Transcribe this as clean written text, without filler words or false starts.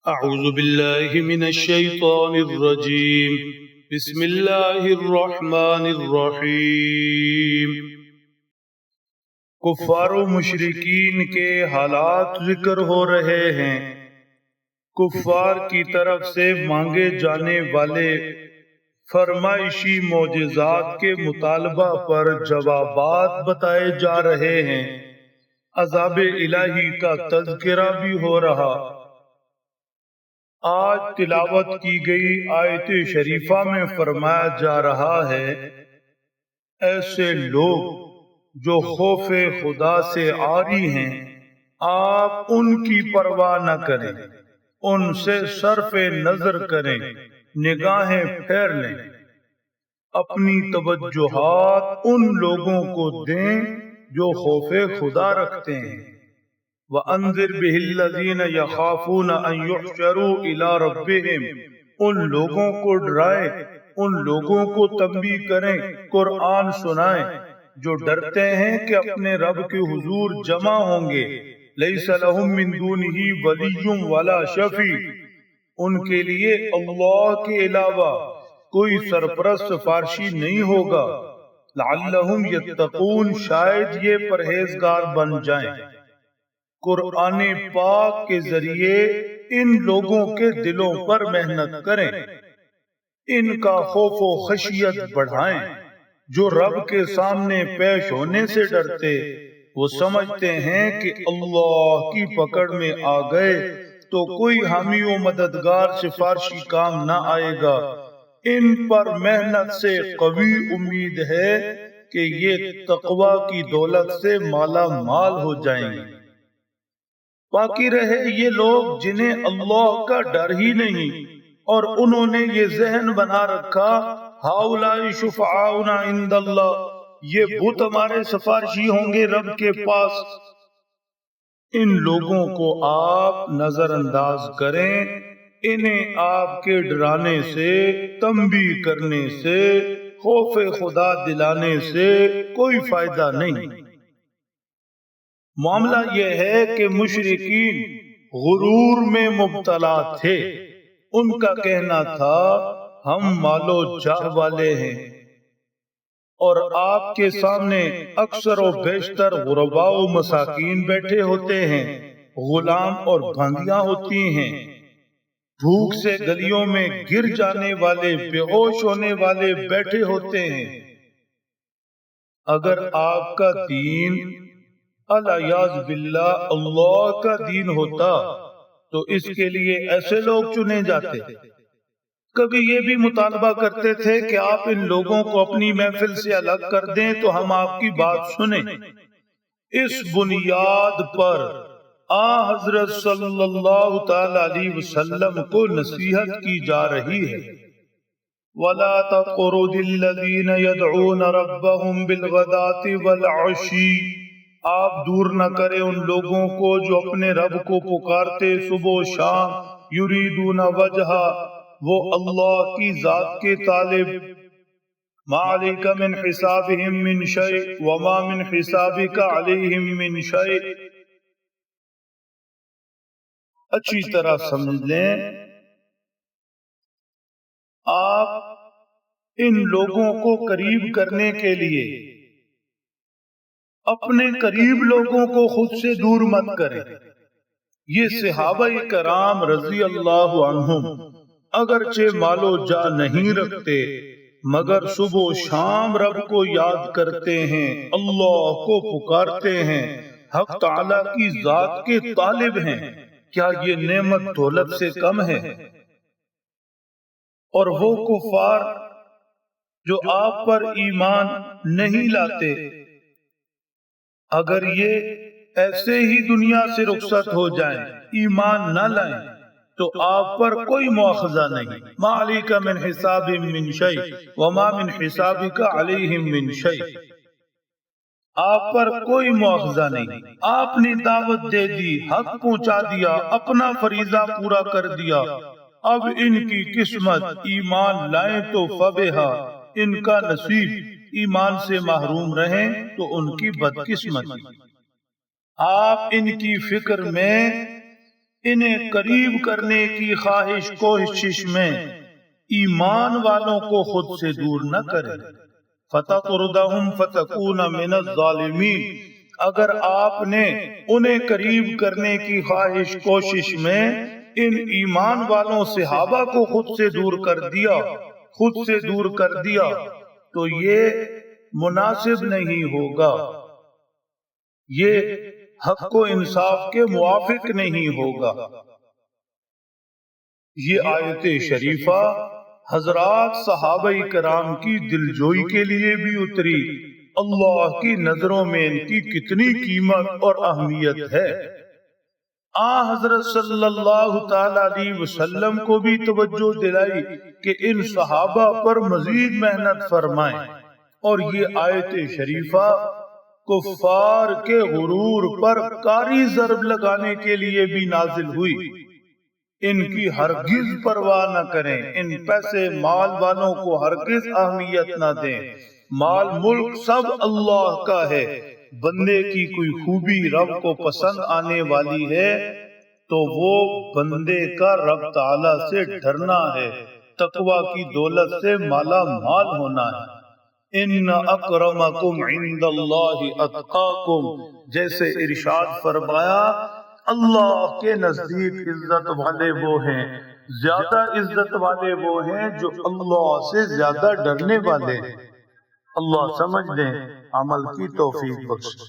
أعوذ بالله من الشيطان الرجيم بسم الله الرحمن الرحیم۔ کفار و مشرکین کے حالات ذکر ہو رہے ہیں۔ کفار کی طرف سے مانگے جانے والے فرمائشی معجزات کے مطالبہ پر جوابات بتائے جا رہے ہیں۔ عذاب الہی کا تذکرہ بھی ہو رہا۔ آج تلاوت کی گئی آیت شریفہ میں فرمایا جا رہا ہے، ایسے لوگ جو خوف خدا سے عاری ہیں، آپ ان کی پرواہ نہ کریں، ان سے صرف نظر کریں، نگاہیں پھیر لیں، اپنی توجہات ان لوگوں کو دیں جو خوف خدا رکھتے ہیں۔ وَأَنذِرْ بِهِ الَّذِينَ يَخَافُونَ أَن يُحْشَرُوا إِلَىٰ رَبِّهِمْ، ان لوگوں کو ڈرائیں، ان لوگوں کو تنبیہ کریں، قرآن سنائیں جو ڈرتے ہیں کہ اپنے رب کے حضور جمع ہوں گے۔ لَيْسَ لَهُم مِّن دُونِهِ وَلِيٌّ وَلَا شَفِيعٌ، ان کے لیے اللہ کے علاوہ کوئی سرپرست سفارشی نہیں ہوگا۔ لَعَلَّهُمْ يَتَّقُونَ، شاید یہ پرہیزگار بن جائیں۔ قرآن پاک کے ذریعے ان لوگوں کے دلوں پر محنت کریں، ان کا خوف و خشیت بڑھائیں۔ جو رب کے سامنے پیش ہونے سے ڈرتے، وہ سمجھتے ہیں کہ اللہ کی پکڑ میں آ گئے تو کوئی حامی و مددگار سفارشی کام نہ آئے گا۔ ان پر محنت سے قوی امید ہے کہ یہ تقوی کی دولت سے مالا مال ہو جائیں گے۔ باقی رہے یہ لوگ جنہیں اللہ کا ڈر ہی نہیں، اور انہوں نے یہ ذہن بنا رکھا، ہؤلاء شفعاؤنا عند اللہ، یہ بت ہمارے سفارشی ہوں گے رب کے پاس۔ ان لوگوں کو آپ نظر انداز کریں، انہیں آپ کے ڈرانے سے، تنبیہ کرنے سے، خوف خدا دلانے سے کوئی فائدہ نہیں۔ معاملہ یہ ہے کہ مشرکین غرور میں مبتلا تھے۔ ان کا کہنا تھا ہم مال و جاہ والے ہیں، اور آپ کے سامنے اکثر و بیشتر غرباء و مساکین بیٹھے ہوتے ہیں، غلام اور بندیاں ہوتی ہیں، بھوک سے گلیوں میں گر جانے والے، بے ہوش ہونے والے بیٹھے ہوتے ہیں۔ اگر آپ کا دین الیاذ باللہ اللہ کا دین ہوتا تو اس کے لیے ایسے لوگ چنے جاتے۔ کبھی یہ بھی مطالبہ کرتے تھے کہ آپ ان لوگوں کو اپنی محفل سے الگ کر دیں تو ہم آپ کی بات سنیں۔ اس بنیاد پر حضرت صلی اللہ تعالی علیہ وسلم کو نصیحت کی جا رہی ہے۔ وَلَا تَطْرُدِ الَّذِينَ يَدْعُونَ رَبَّهُمْ بِالْغَدَاةِ وَالْعَشِيِّ، آپ دور نہ کریں ان لوگوں کو جو اپنے رب کو پکارتے صبح و شام، یریدون وجہا، وہ اللہ کی ذات کے طالب۔ ما علیک من حسابہم من شیء وما من حسابک علیہم من شیء۔ اچھی طرح سمجھ لیں، آپ ان لوگوں کو قریب کرنے کے لیے اپنے قریب لوگوں کو خود سے دور مت کریں۔ یہ صحابہ کرام رضی اللہ عنہم اگرچہ مال و جا نہیں رکھتے، مگر صبح و شام رب کو یاد کرتے ہیں، اللہ کو پکارتے ہیں، حق تعالی کی ذات کے طالب ہیں۔ کیا یہ نعمت دولت سے کم ہے؟ اور وہ کفار جو آپ پر ایمان نہیں لاتے، اگر یہ ایسے ہی دنیا سے رخصت ہو جائیں، ایمان نہ لائیں، تو آپ پر کوئی مواخذہ نہیں۔ ما علیک من حساب من شیء وما من حسابک علیہم من شیء، آپ پر کوئی مواخذہ نہیں۔ آپ نے دعوت دے دی، حق پہنچا دیا، اپنا فریضہ پورا کر دیا۔ اب ان کی قسمت ایمان لائیں تو فبہا، ان کا نصیب ایمان سے محروم رہیں تو ان کی بدقسمتی۔ آپ ان کی فکر میں انہیں قریب کرنے کی خواہش کوشش میں ایمان والوں کو خود سے دور نہ کرے۔ فَتَطْرُدَهُمْ فَتَكُونَ مِنَ الظَّالِمِينَ، اگر آپ نے انہیں قریب کرنے کی خواہش کوشش میں ان ایمان والوں صحابہ کو خود سے دور کر دیا تو یہ مناسب نہیں ہوگا، یہ حق و انصاف کے موافق نہیں ہوگا۔ یہ آیت شریفہ حضرات صحابہ کرام کی دلجوئی کے لیے بھی اتری۔ اللہ کی نظروں میں ان کی کتنی قیمت اور اہمیت ہے۔ حضرت صلی اللہ تعالی علیہ وسلم کو بھی توجہ دلائی کہ ان صحابہ پر مزید محنت فرمائیں، اور یہ آیت شریفہ کفار کے غرور پر کاری ضرب لگانے کے لیے بھی نازل ہوئی۔ ان کی ہرگز پرواہ نہ کریں، ان پیسے مال والوں کو ہرگز اہمیت نہ دیں، مال ملک سب اللہ کا ہے۔ بندے کی کوئی خوبی رب کو پسند آنے والی ہے تو وہ بندے کا رب تعالی سے ڈرنا ہے، تقوی کی دولت سے مالا مال ہونا ہے۔ ان اکرمکم عند اللہ اتقاکم، جیسے ارشاد فرمایا اللہ کے نزدیک عزت والے وہ ہیں، زیادہ عزت والے وہ ہیں جو اللہ سے زیادہ ڈرنے والے ہیں۔ اللہ سمجھ لیں، عمل کی توفیق بخشے۔